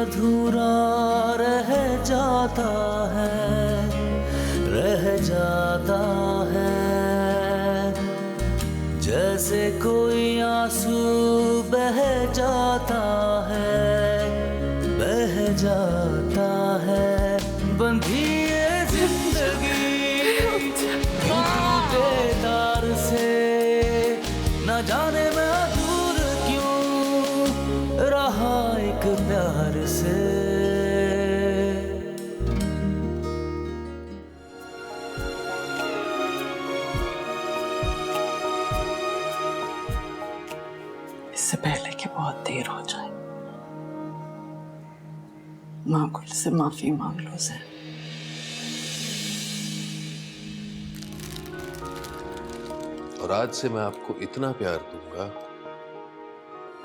अधूरा रह जाता है, रह जाता है। जैसे कोई आंसू बह जाता है, बह जाता है। बंधी ये जिंदगी टूटे तार से, न जाने मैं दूर क्यों रहा एक प्यार से। इससे पहले कि बहुत देर हो जाए, माकुल से माफी मांग लो ज़ैन। और आज से मैं आपको इतना प्यार दूंगा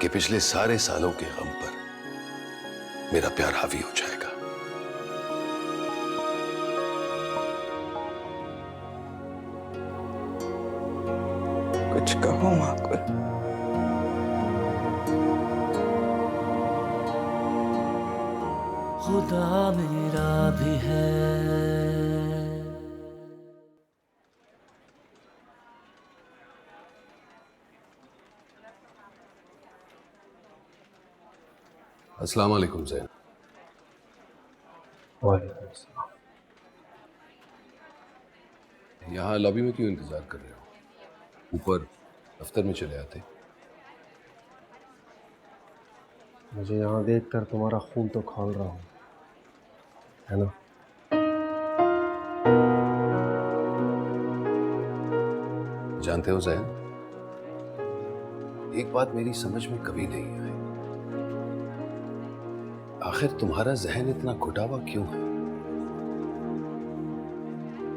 कि पिछले सारे सालों के गम पर मेरा प्यार हावी हो जाएगा। कुछ कहो माकुल। खुदा मेरा भी है। अस्सलाम वालेकुम ज़ैन। वालेकुम अस्सलाम। यहाँ लॉबी में क्यों इंतजार कर रहे हो? ऊपर दफ्तर में चले आते। मुझे यहाँ देखकर तुम्हारा खून तो खौल रहा हूँ, है ना? जानते हो ज़ैन, एक बात मेरी समझ में कभी नहीं आई, आखिर तुम्हारा जहन इतना घुटा हुआ क्यों है?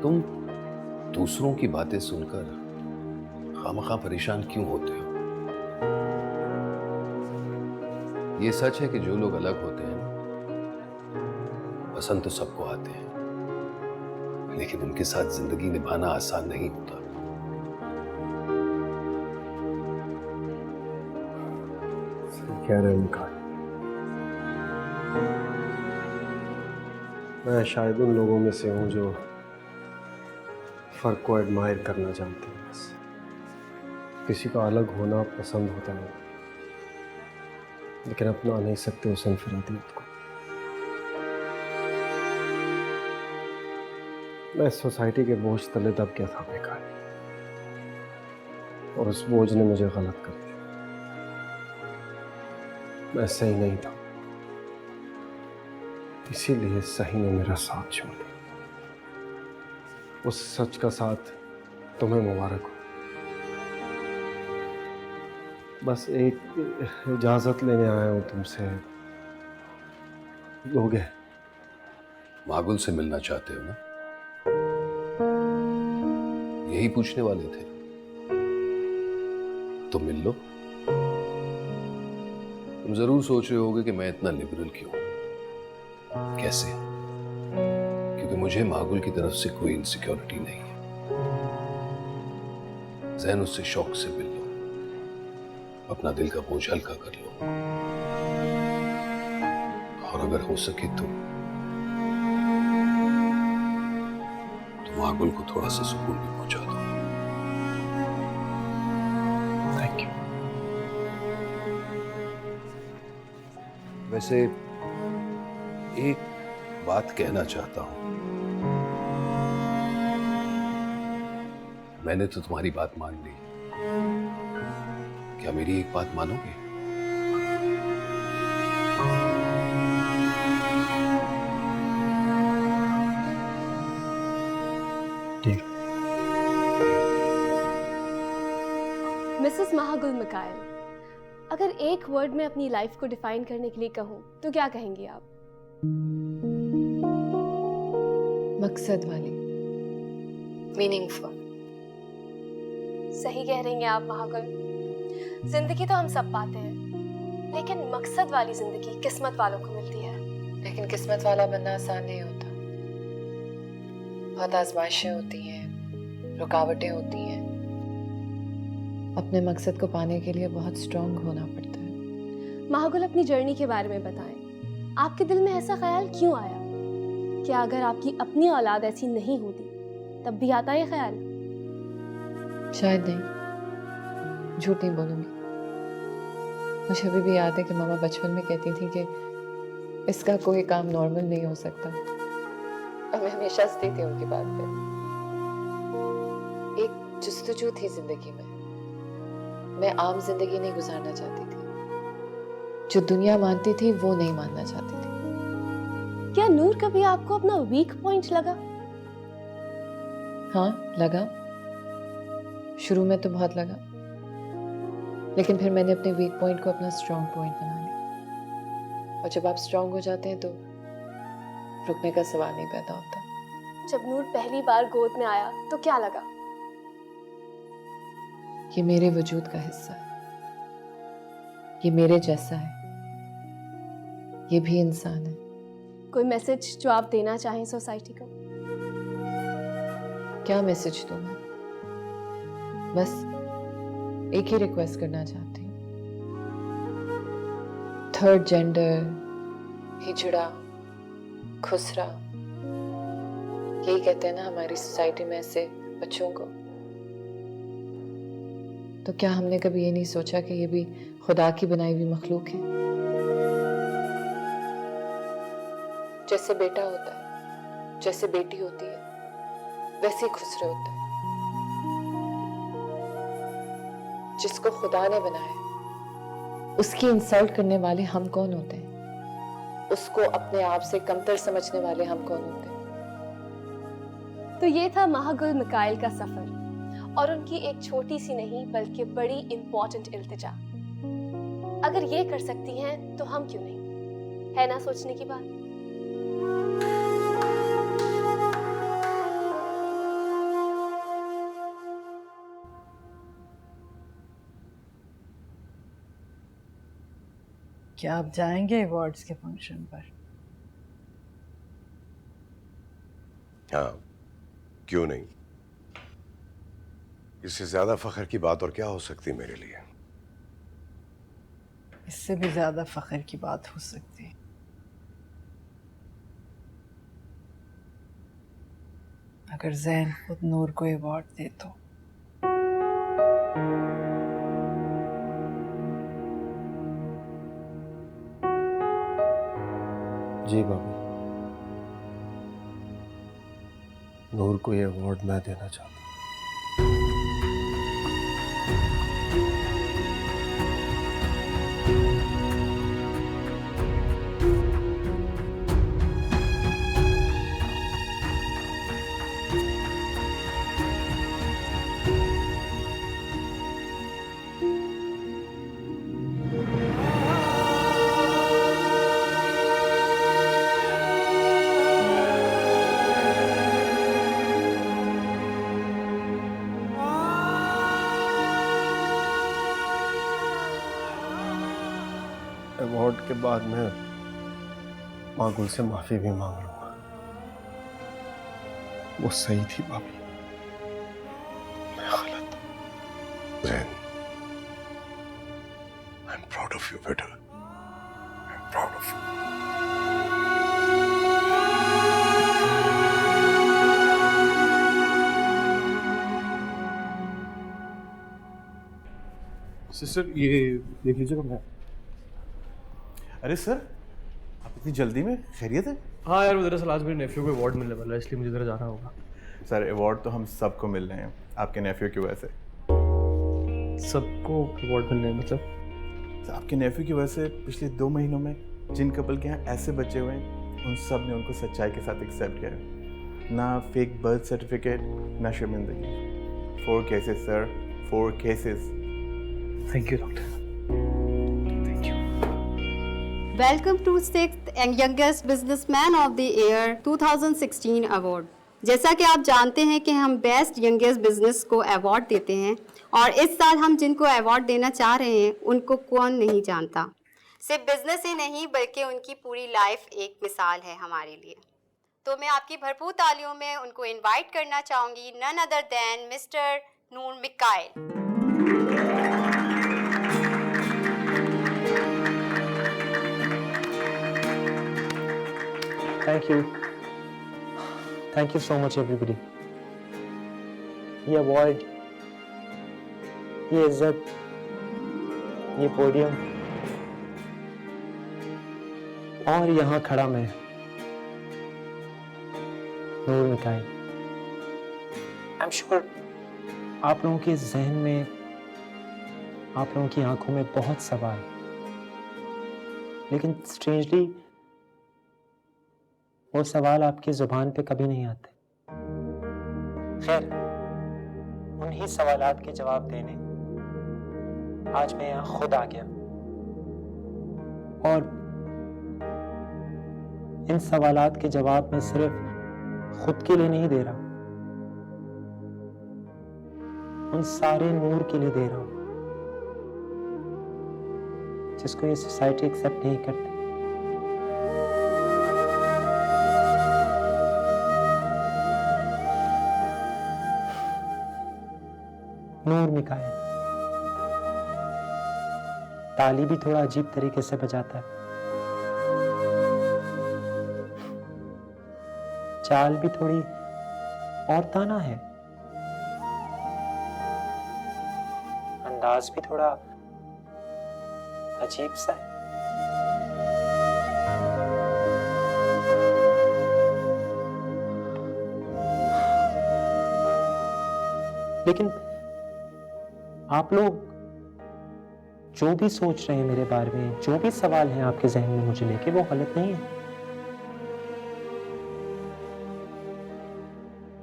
तुम दूसरों की बातें सुनकर खामखा परेशान क्यों होते हो? ये सच है कि जो लोग अलग होते हैं पसंद तो सबको आते हैं, लेकिन उनके साथ जिंदगी निभाना आसान नहीं होता। सही कह रहे हो मिकाइल। मैं शायद उन लोगों में से हूँ जो फर्क को एडमायर करना जानते हैं, बस किसी का अलग होना पसंद होता नहीं, लेकिन अपना नहीं सकते उस इनफरादियत को। मैं इस सोसाइटी के बोझ तले दब गया था मिकाइल, और उस बोझ ने मुझे गलत कर दिया। मैं सही नहीं था, इसीलिए सही ने मेरा साथ छोड़ दिया। उस सच का साथ तुम्हें मुबारक हो। बस एक इजाजत लेने आया हूं तुमसे, दोगे? मागुल से मिलना चाहते हो ना? यही पूछने वाले थे तो मिल लो। तुम जरूर सोच रहे होगे कि मैं इतना लिबरल क्यों? कैसे? क्योंकि मुझे मागुल की तरफ से कोई इनसिक्योरिटी नहीं है। ज़ैन, उससे शौक से मिल लो, अपना दिल का बोझ हल्का कर लो, और अगर हो सके तो मागुल को थोड़ा सा सुकून भी पहुंचा दो। Thank you. वैसे एक बात कहना चाहता हूं। मैंने तो तुम्हारी बात मान ली, क्या मेरी एक बात मानोगे? ठीक। मिसेस महागुल मिकाइल, अगर एक वर्ड में अपनी लाइफ को डिफाइन करने के लिए कहूं तो क्या कहेंगी आप? मकसद वाली, मीनिंगफुल। सही कह रही हैं आप महागुल। जिंदगी तो हम सब पाते हैं, लेकिन मकसद वाली जिंदगी किस्मत वालों को मिलती है। लेकिन किस्मत वाला बनना आसान नहीं होता। बहुत आजमाइशें होती हैं, रुकावटें होती हैं। अपने मकसद को पाने के लिए बहुत स्ट्रांग होना पड़ता है। महागुल, अपनी जर्नी के बारे में बताएं। आपके दिल में ऐसा ख्याल क्यों आया? क्या अगर आपकी अपनी औलाद ऐसी नहीं होती तब भी आता ये ख्याल? शायद नहीं, झूठ नहीं बोलूंगी। मुझे अभी भी याद है कि मामा बचपन में कहती थी कि इसका कोई काम नॉर्मल नहीं हो सकता, और मैं हमेशा हंसती थी उनकी बात पे। एक जुस्तजू थी जिंदगी में। मैं आम जिंदगी नहीं गुजारना चाहती थी, जो दुनिया मानती थी वो नहीं मानना चाहती थी। क्या नूर कभी आपको अपना वीक पॉइंट लगा? हाँ लगा, शुरू में तो बहुत लगा, लेकिन फिर मैंने अपने वीक पॉइंट को अपना स्ट्रॉन्ग पॉइंट बना लिया। और जब आप स्ट्रॉन्ग हो जाते हैं तो रुकने का सवाल नहीं पैदा होता। जब नूर पहली बार गोद में आया तो क्या लगा? ये मेरे वजूद का हिस्सा है, ये मेरे जैसा है, ये भी इंसान है। कोई मैसेज जो आप देना चाहें सोसाइटी को? क्या मैसेज दूं मैं? बस एक ही रिक्वेस्ट करना चाहती हूँ। थर्ड जेंडर, हिजड़ा, खुसरा, यही कहते हैं ना हमारी सोसाइटी में ऐसे बच्चों को। तो क्या हमने कभी ये नहीं सोचा कि ये भी खुदा की बनाई हुई मखलूक है? जैसे बेटा होता है, जैसे बेटी होती है, वैसे ही खुसरे होता है। जिसको खुदा ने बनाया, उसकी इंसल्ट करने वाले हम कौन होते हैं? उसको अपने आप से कमतर समझने वाले हम कौन होते हैं? तो ये था महागुल मिकाइल का सफर और उनकी एक छोटी सी नहीं बल्कि बड़ी इंपॉर्टेंट इल्तिजा। अगर ये कर सकती हैं तो हम क्यों नहीं? है ना सोचने की बात। क्या आप जाएंगे अवार्ड्स के फंक्शन पर? हाँ, क्यों नहीं। इससे ज्यादा फख्र की बात और क्या हो सकती मेरे लिए। इससे भी ज्यादा फख्र की बात हो सकती है। अगर जैन खुद नूर को अवार्ड दे तो। जी भाभी, नूर को ये अवार्ड मैं देना चाहता हूँ। अवार्ड के बाद मैं मागुल से माफी भी मांग लूंगा। वो सही थी भाभी, मैं गलत। Jain, I am proud of you बेटा, I am proud of you. Sister ये देख लीजिएगा। मैं अरे सर, आप इतनी जल्दी में? खैरियत है? हाँ यार, वो दरअसल आज मेरे नेफ्यू को अवार्ड मिलने वाला है, इसलिए मुझे जरा जाना होगा। सर अवार्ड तो हम सबको मिल रहे हैं, आपके नेफ्यू की वजह से। सबको अवार्ड मिलने मतलब? सर, आपके नेफ्यू की वजह से पिछले 2 महीनों में जिन कपल के यहाँ ऐसे बच्चे हुए हैं, उन सब ने उनको सच्चाई के साथ एक्सेप्ट किया है। ना फेक बर्थ सर्टिफिकेट, ना शर्मिंदगी। 4 cases sir, 4 cases. Thank you doctor, thank you. Welcome to 6th youngest businessman of the year 2016 award. जैसा कि आप जानते हैं कि हम बेस्ट यंगेस्ट बिजनेस को अवार्ड देते हैं, और इस साल हम जिनको अवार्ड देना चाह रहे हैं उनको कौन नहीं जानता। सिर्फ बिजनेस ही नहीं बल्कि उनकी पूरी लाइफ एक मिसाल है हमारे लिए। तो मैं आपकी भरपूर तालियों में उनको इनवाइट करना चाहूँगी, none other than mister Noor Mikail. Thank you so much everybody. ये अवार्ड, ये इज्जत, ये पोडियम और यहाँ खड़ा मैं, Noor Mikail. I am sure आप लोगों के जहन में, आप लोगों की आंखों में बहुत सवाल, लेकिन स्ट्रेंजली वो सवाल आपकी जुबान पे कभी नहीं आते। खैर, उन्हीं सवालात के जवाब देने आज मैं यहाँ खुद आ गया, और इन सवालात के जवाब मैं सिर्फ खुद के लिए नहीं दे रहा, उन सारे नूर के लिए दे रहा हूं जिसको ये सोसाइटी एक्सेप्ट नहीं करती। नूर मिकाइल ताली भी थोड़ा अजीब तरीके से बजाता है, चाल भी थोड़ी औरताना है, अंदाज भी थोड़ा अजीब सा है। लेकिन आप लोग जो भी सोच रहे हैं मेरे बारे में, जो भी सवाल हैं आपके जहन में मुझे लेके, वो गलत नहीं है।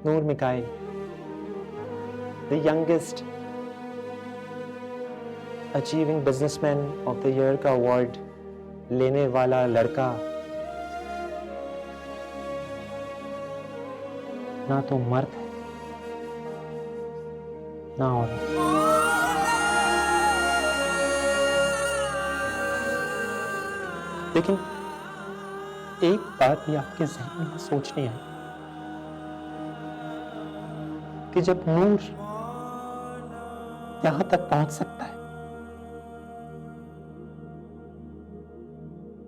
Noor Mikail, the youngest achieving businessman of the year का अवार्ड लेने वाला लड़का ना तो मर्द है ना औरत। लेकिन एक बात भी आपके जहन में सोचनी है कि जब नूर यहां तक पहुंच सकता है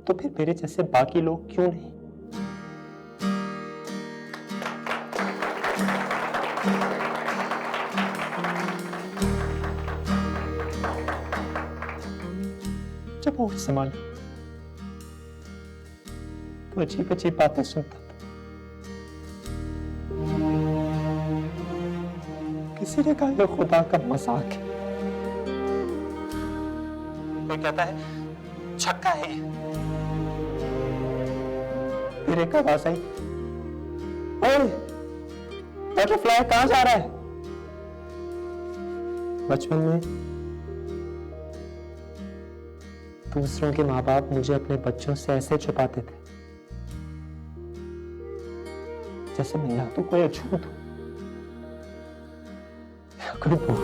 तो फिर मेरे जैसे बाकी लोग क्यों नहीं? जब वो संभाला तो अजीब अजीब बातें सुनता था। किसी ने कहा ये खुदा का मजाक है, कोई कहता है छक्का है, फिर एक आवाज आई, ओए बटरफ्लाई कहां जा रहा है? बचपन में दूसरों के माँ बाप मुझे अपने बच्चों से ऐसे छुपाते थे जैसे मैं या तो कोई अछूत हूं या कोई भूत।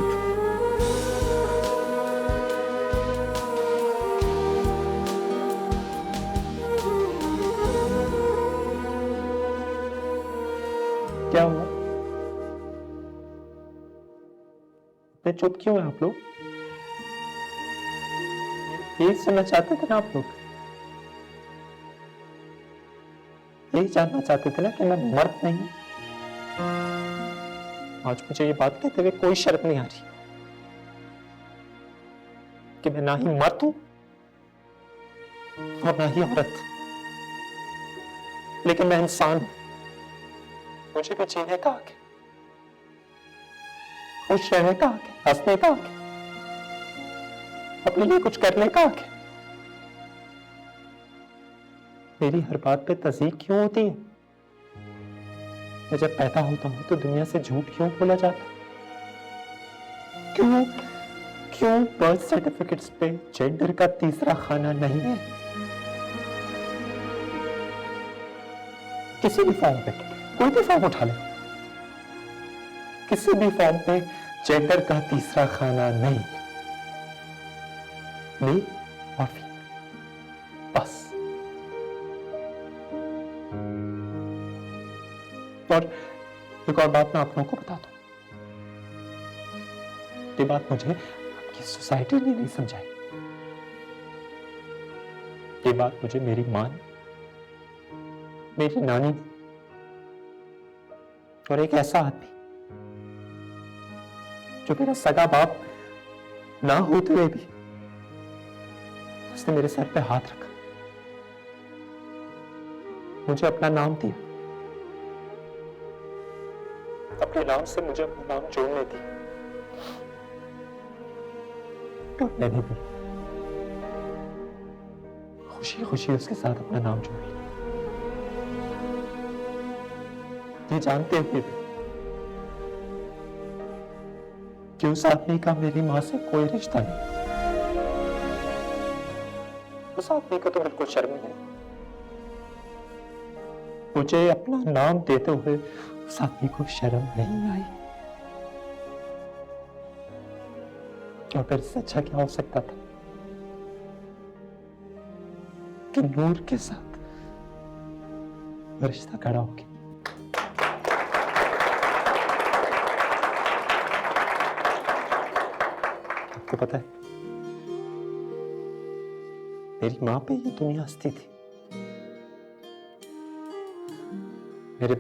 क्या हुआ? इतने चुप क्यों हैं आप लोग? यही सुनना चाहते थे ना आप लोग? यही जानना चाहते थे ना कि मैं मर्द नहीं? आज मुझे ये बात कहते हुए कोई शर्म नहीं आ रही कि मैं ना ही मर्द हूं और ना ही औरत, लेकिन मैं इंसान हूं। मुझे भी जीने का हक है, खुश रहने का हक है, हंसने का हक है, अपने लिए कुछ करने का हक है। मेरी हर बात पे तस्दीक क्यों होती है? मैं जब पैदा होता हूं तो दुनिया से झूठ क्यों बोला जाता है? क्यों बर्थ सर्टिफिकेट्स पे जेंडर का तीसरा खाना नहीं है? किसी भी फॉर्म पे, कोई भी फॉर्म उठा ले, किसी भी फॉर्म पे जेंडर का तीसरा खाना नहीं है। मेल और फीमेल, बस। और एक और बात मैं आप लोगों को बता दूं, ये बात मुझे आपकी सोसाइटी ने नहीं समझाई, ये बात मुझे मेरी मां ने, मेरी नानी ने, और एक ऐसा आदमी जो मेरा सगा बाप ना होते हुए भी उसने मेरे सर पे हाथ रखा, मुझे अपना नाम दिया, अपने नाम से मुझे अपना नाम जोड़ने दी, और मैंने भी खुशी खुशी उसके साथ अपना नाम जोड़ लिया, ये जानते हुए भी कि उस आदमी का मेरी मां से कोई रिश्ता नहीं। उस आदमी को तो बिल्कुल शर्म नहीं, मुझे अपना नाम देते हुए उस आदमी को शर्म नहीं आई। और फिर इससे अच्छा क्या हो सकता था कि नूर के साथ रिश्ता खड़ा हो गया। आपको पता है, मेरी मां पे ये दुनिया हंसती थी, मेरे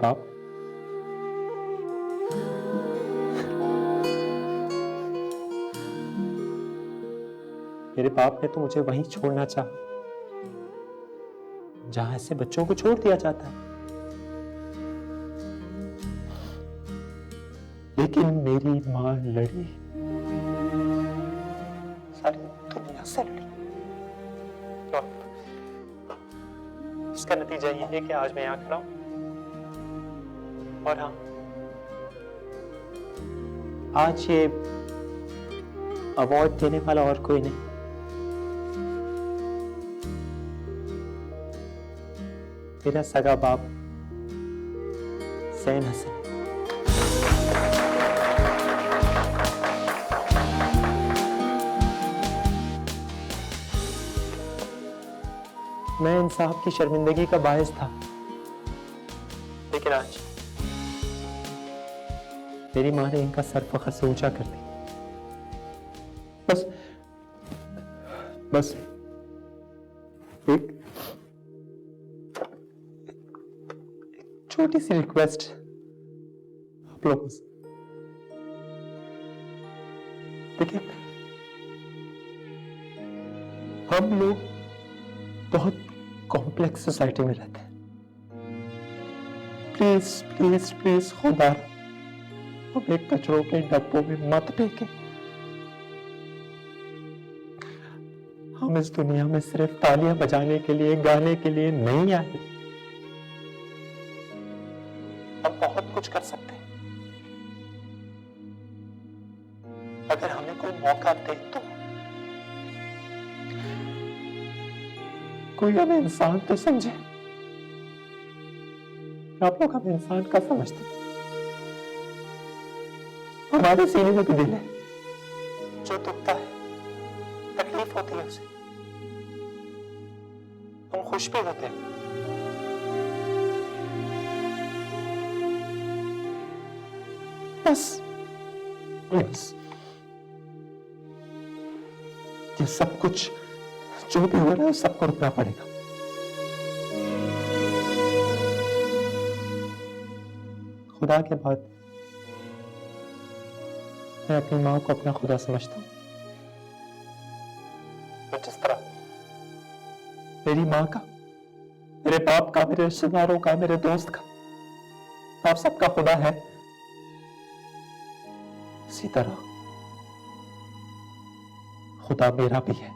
बाप ने तो मुझे वहीं छोड़ना चाहा जहां ऐसे बच्चों को छोड़ दिया जाता है, लेकिन मेरी मां लड़ी, सारी दुनिया से लड़ी। इसका नतीजा ये है कि आज मैं यहां खड़ा हूं। और हाँ, आज ये अवार्ड देने वाला और कोई नहीं, मेरा सगा बाप ज़ैन हसन। मैं इन साहब की शर्मिंदगी का बायस था, लेकिन आज मेरी मां ने इनका सर फख्र से ऊंचा कर दिया। बस एक छोटी सी रिक्वेस्ट आप लोगों से। देखिए, हम लोग बहुत कॉम्प्लेक्स सोसाइटी में रहते हैं। प्लीज प्लीज प्लीज खुदा हमें कचरों के डब्बों में मत फेंके। हम इस दुनिया में सिर्फ तालियां बजाने के लिए, गाने के लिए नहीं आए। हम बहुत कुछ कर सकते हैं अगर हमें कोई मौका दे तो। कोई हमें इंसान तो समझे। आप लोग हमें इंसान का समझते, हमारे सीने में भी दिल है, जो दुखता है, तकलीफ होती है उसे, हम खुश भी होते हैं। बस ये सब कुछ जो भी हो रहा है सबको रुकना पड़ेगा। खुदा के बाद मैं अपनी मां को अपना खुदा समझता हूं। तो जिस तरह मेरी मां का, मेरे बाप का, मेरे रिश्तेदारों का, मेरे दोस्त का, आप सबका खुदा है, इसी तरह खुदा मेरा भी है।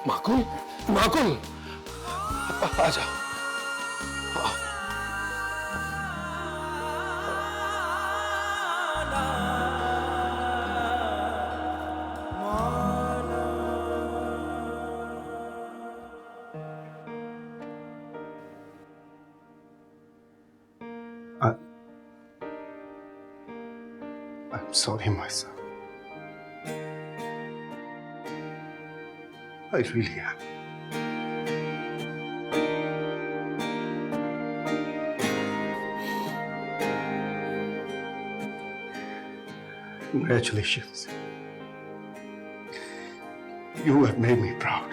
माकुल, माकुल, आ जा। I'm sorry, my son. I really am. Congratulations. You have made me proud.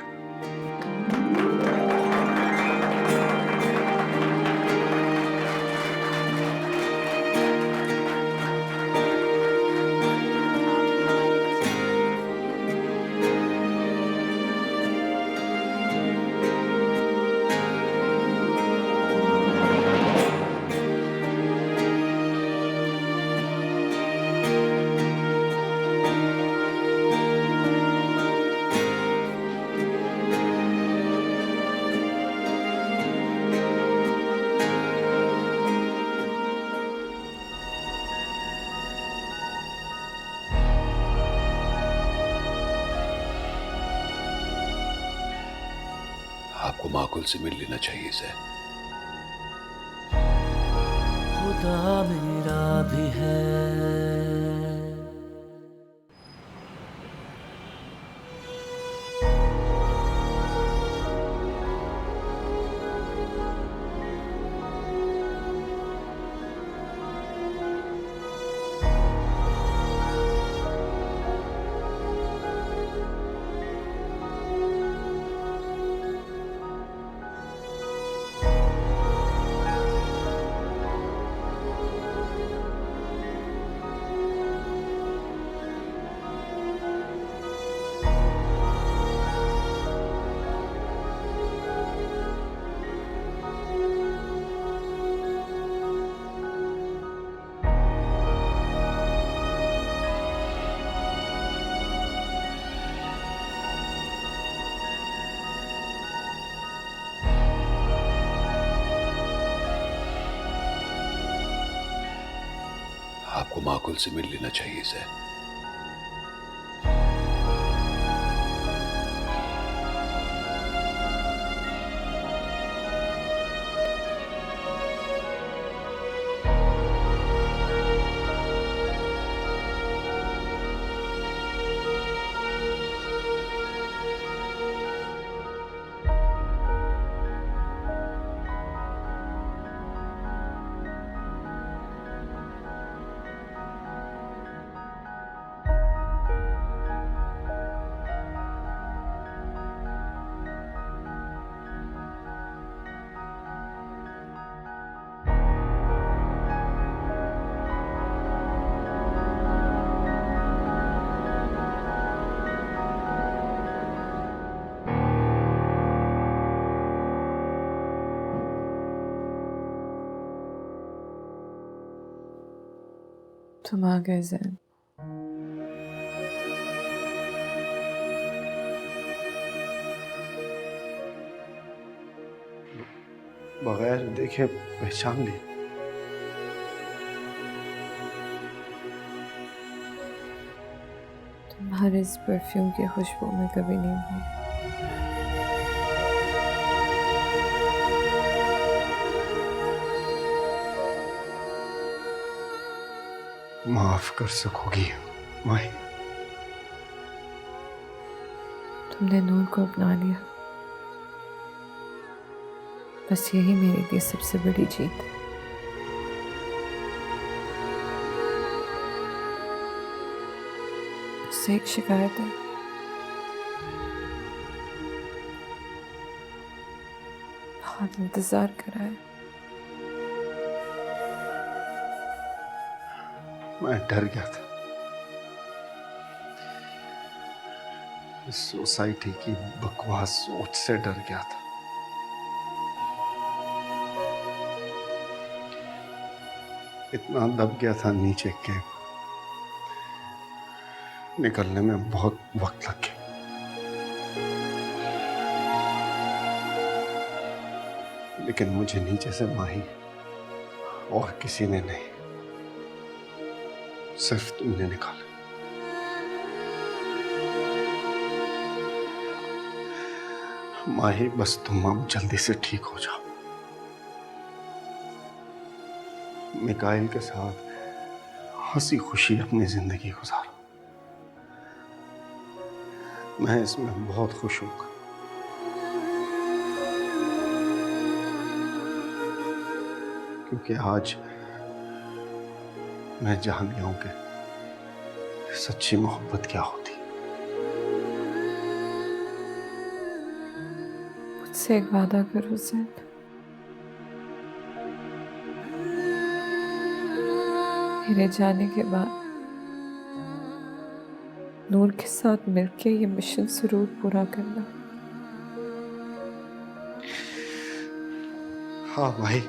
आपको माकुल से मिल लेना चाहिए सर। खुदा मेरा भी है। आपको माकुल से मिल लेना चाहिए सर। तुम आ गए ज़ैन। बगैर देखे पहचान ली। तुम्हारे इस परफ्यूम की खुशबू में कभी नहीं भूली। माफ कर सकोगी माही? तुमने नूर को अपना लिया, बस यही मेरे लिए सबसे बड़ी जीत है। उससे एक शिकायत है, बहुत इंतजार कराया। मैं डर गया था। इस सोसाइटी की बकवास सोच से डर गया था। इतना दब गया था नीचे के निकलने में बहुत वक्त लग गया। लेकिन मुझे नीचे से माही और किसी ने नहीं, सिर्फ तुमने निकाला। माही, बस तुम अब जल्दी से ठीक हो जाओ। मिकाइल के साथ हंसी खुशी अपनी जिंदगी गुजारो। मैं इसमें बहुत खुश हूं। क्योंकि आज मैं जान गया हूं कि सच्ची मोहब्बत क्या होती। मुझसे एक वादा करो ज़ैन। मेरे जाने के बाद नूर के साथ मिलके ये मिशन जरूर पूरा करना। हाँ भाई,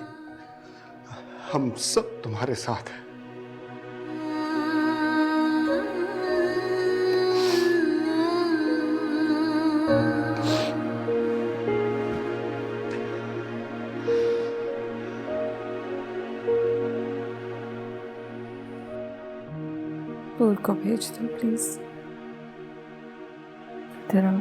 हम सब तुम्हारे साथ हैं। नूर को भेज दो प्लीज। इधर आओ।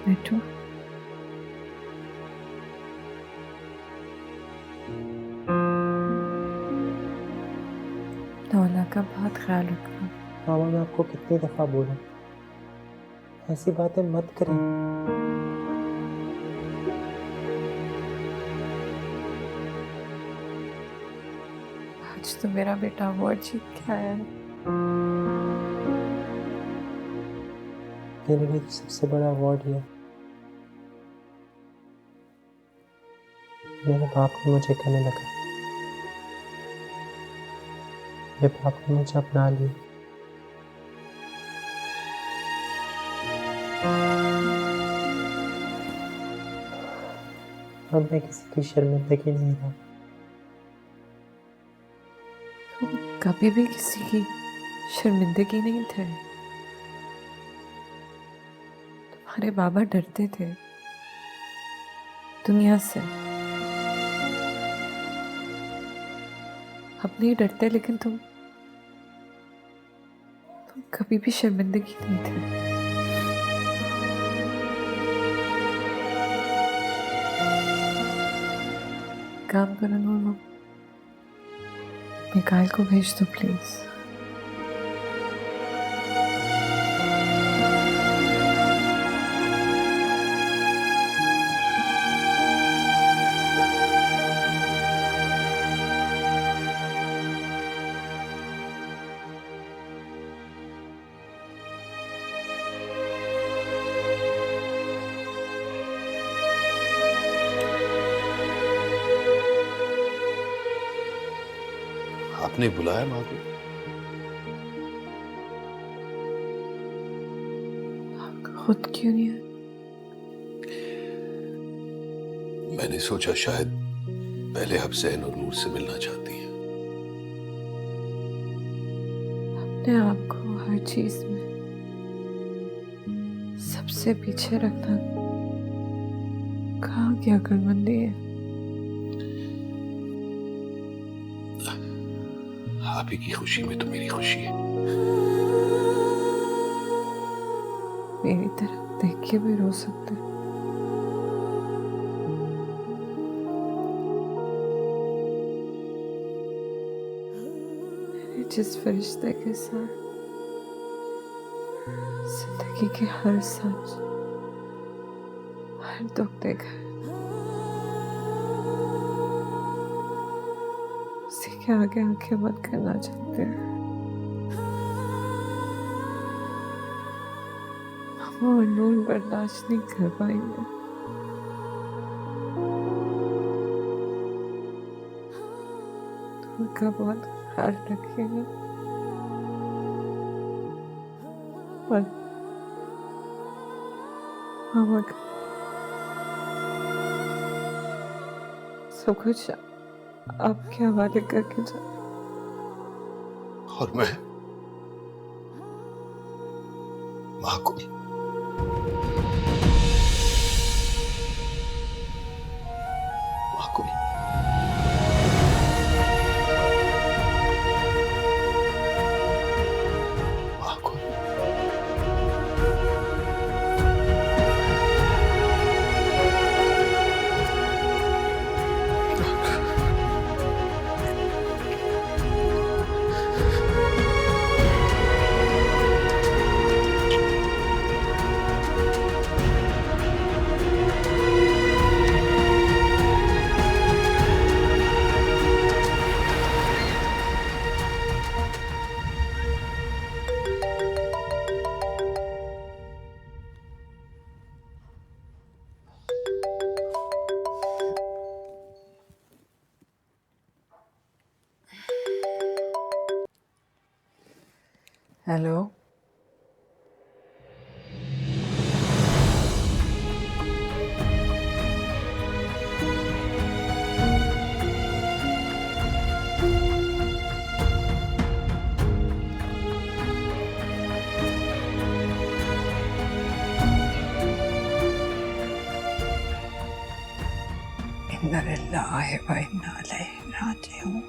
बैठो। नौला का बहुत ख्याल रखना। मामा, मैं आपको कितनी दफा बोला, ऐसी बातें मत करें। आज तो मेरा बेटा अवार्ड जीत के आया है। मेरे लिए तो सबसे बड़ा अवार्ड है। मेरे बाप ने मुझे कहने लगा, मेरे बाप ने मुझे अपना लिया। अब मैं किसी की शर्मिंदगी नहीं रहा। कभी भी किसी की शर्मिंदगी नहीं थे। तुम्हारे बाबा डरते थे दुनिया से। अब नहीं डरते, लेकिन तुम कभी भी शर्मिंदगी नहीं थे। काम करो नूर, मिकाइल को भेज दो प्लीज। आपने बुलाया मां को? खुद क्यों नहीं है? मैंने सोचा शायद पहले आप ज़ैन और नूर से मिलना चाहती हैं। अपने आप को हर चीज में सबसे पीछे रखना कहाँ की अक्लमंदी है। आप ही की खुशी में तो मेरी खुशी है। मेरी तरफ देख के भी रो सकते हैं। मैंने जिस फरिश्ते के साथ जिंदगी के हर सच, हर दुख देखा है, उसी के आगे आंखें बंद करना चाहते हैं। हम और नूर बर्दाश्त नहीं कर पाएंगे। नूर का बहुत ख्याल रखिएगा। और मामा का सब कुछ आपके हवाले करके जा। और मैं मां को हेलो। इन्ना लिल्लाहि व इन्ना इलैहि राजिऊन।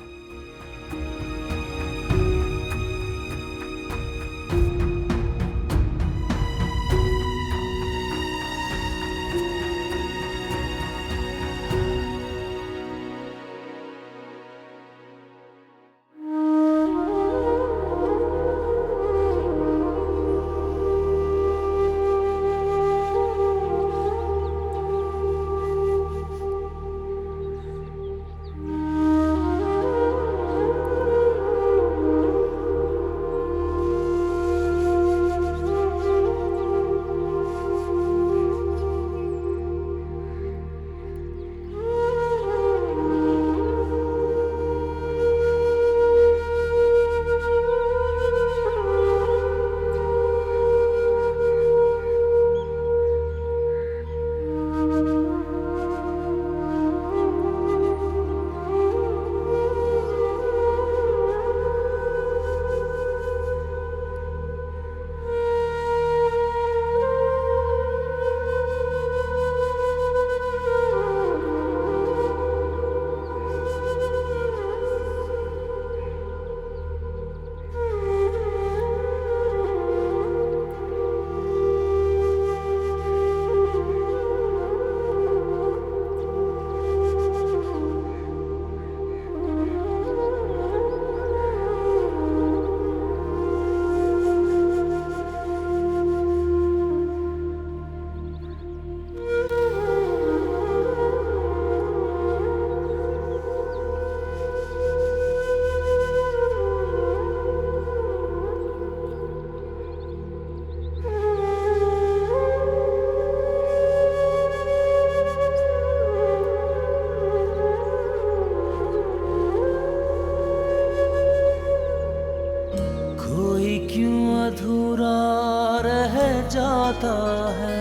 जाता है,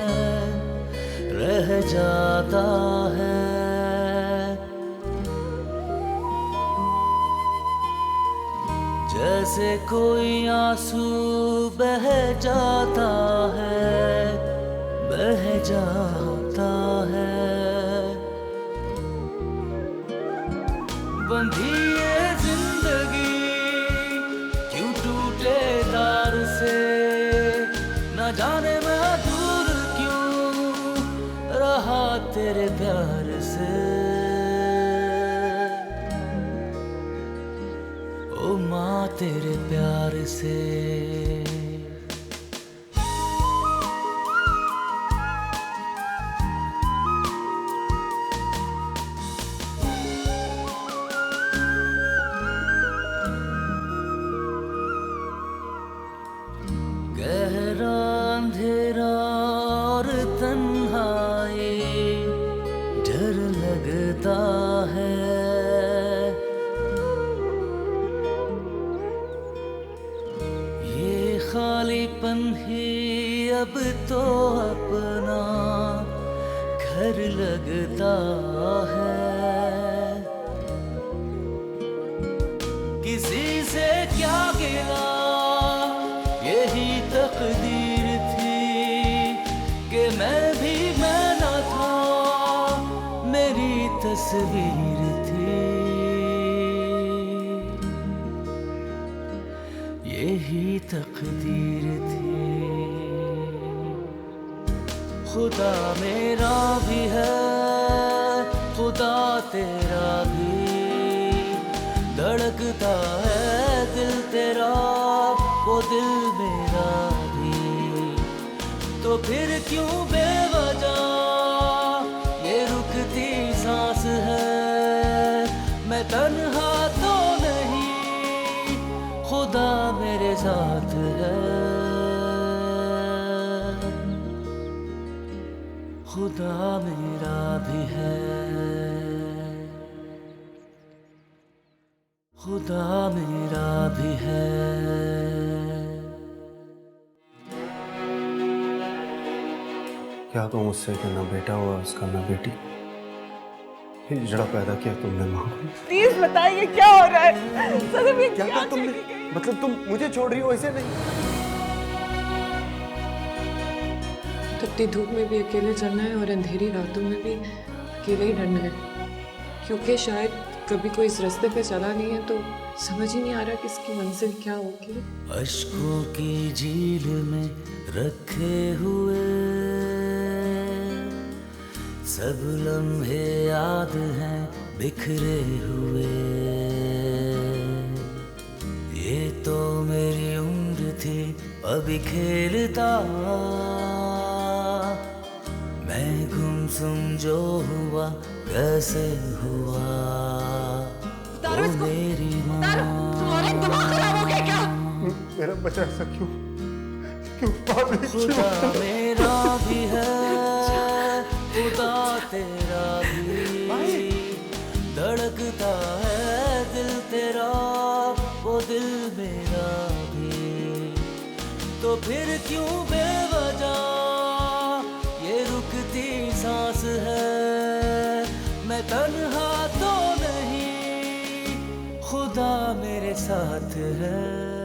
रह जाता है। जैसे कोई आंसू बह जाता है, बह जाता है। बंधी ये जिंदगी क्यों टूटे तार से, न जाने मैं दूर क्यों रहा तेरे प्यार से। ओ माँ तेरे प्यार से। गहरा अंधेरा और तन्हाई डर लगता है। ये खालीपन ही अब तो अपना घर लगता है। किसी से क्या गिला यही तकदीर थी कि मैं भी मैं न था, मेरी तस्वीर थी। यही तकदीर थी। खुदा मेरा भी है, खुदा तेरा भी, धड़कता है दिल तेरा, वो दिल मेरा भी। तो फिर क्यों बेवजह ये रुकती सांस है। मैं तन्हा तो नहीं, खुदा मेरे साथ है। खुदा मेरा भी है, खुदा मेरा भी है। क्या तुम उससे कि ना बेटा हुआ उसका ना बेटी? हिजड़ा पैदा किया तुमने माँ को। प्लीज बताइए क्या हो रहा है? सदम, ये क्या कहा तुमने? मतलब तुम मुझे छोड़ रही हो? ऐसे नहीं। तपती धूप में भी अकेले चलना है और अंधेरी रातों में भी अकेले ही डरना है, क्योंकि शायद कभी कोई इस रास्ते पे चला नहीं है तो समझ ही नहीं आ रहा कि इसकी मंजिल क्या होगी। अश्कों की झील में रखे हुए सब लम्हे याद हैं बिखरे हुए। ये तो मेरी उम्र थी अभी खेलता, मैं गुमसुम जो हुआ कैसे हुआ। ओ मेरी माँ, तुम्हारा दिमाग खराब हो गया क्या? मेरा बच्चा ऐसा क्यों पागल खुदा मेरा भी है, खुदा तेरा भी, धड़कता है दिल तेरा, वो दिल मेरा भी। तो फिर क्यों बेवजह ये रुकती सांस है, मैं तन्हा तो नहीं, खुदा मेरे साथ है।